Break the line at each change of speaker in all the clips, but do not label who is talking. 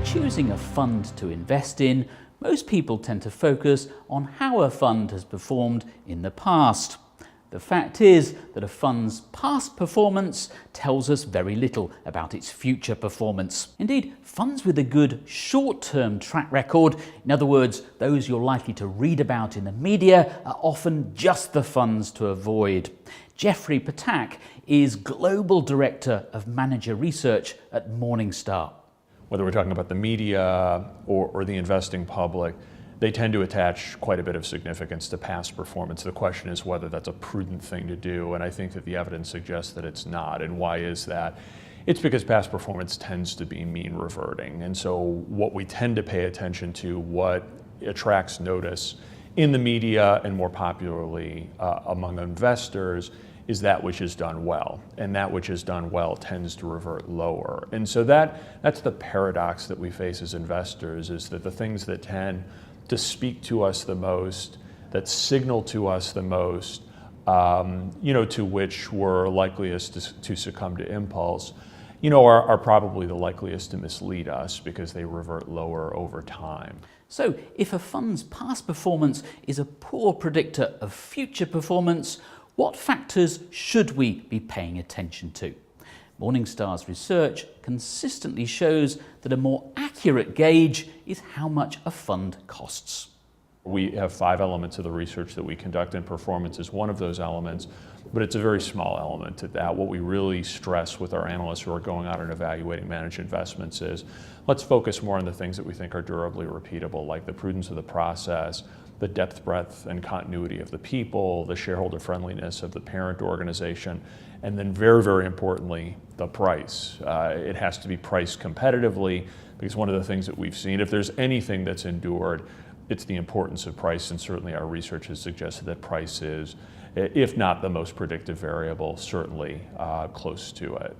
When choosing a fund to invest in, most people tend to focus on how a fund has performed in the past. The fact is that a fund's past performance tells us very little about its future performance. Indeed, funds with a good short-term track record, in other words, those you're likely to read about in the media, are often just the funds to avoid. Jeffrey Patak is Global Director of Manager Research at Morningstar.
Whether we're talking about the media or the investing public, they tend to attach quite a bit of significance to past performance. The question is whether that's a prudent thing to do, and I think that the evidence suggests that it's not. And why is that? It's because past performance tends to be mean reverting. And so what we tend to pay attention to, what attracts notice in the media and more popularly among investors, is that which is done well, and that which is done well tends to revert lower. And so that's the paradox that we face as investors, is that the things that tend to speak to us the most, that signal to us the most, to which we're likeliest to succumb to impulse, are probably the likeliest to mislead us because they revert lower over time.
So if a fund's past performance is a poor predictor of future performance, what factors should we be paying attention to? Morningstar's research consistently shows that a more accurate gauge is how much a fund costs.
We have 5 elements of the research that we conduct, and performance is one of those elements, but it's a very small element to that. What we really stress with our analysts who are going out and evaluating managed investments is, let's focus more on the things that we think are durably repeatable, like the prudence of the process, the depth, breadth, and continuity of the people, the shareholder friendliness of the parent organization, and then very, very importantly, the price. It has to be priced competitively, because one of the things that we've seen, if there's anything that's endured, it's the importance of price, and certainly our research has suggested that price is, if not the most predictive variable, certainly close to it.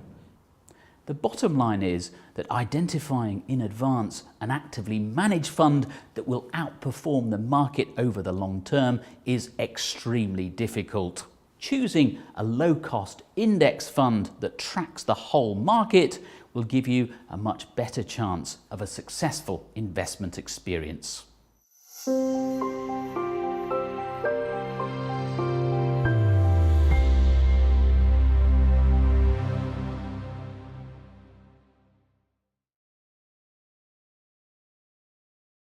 The bottom line is that identifying in advance an actively managed fund that will outperform the market over the long term is extremely difficult. Choosing a low-cost index fund that tracks the whole market will give you a much better chance of a successful investment experience.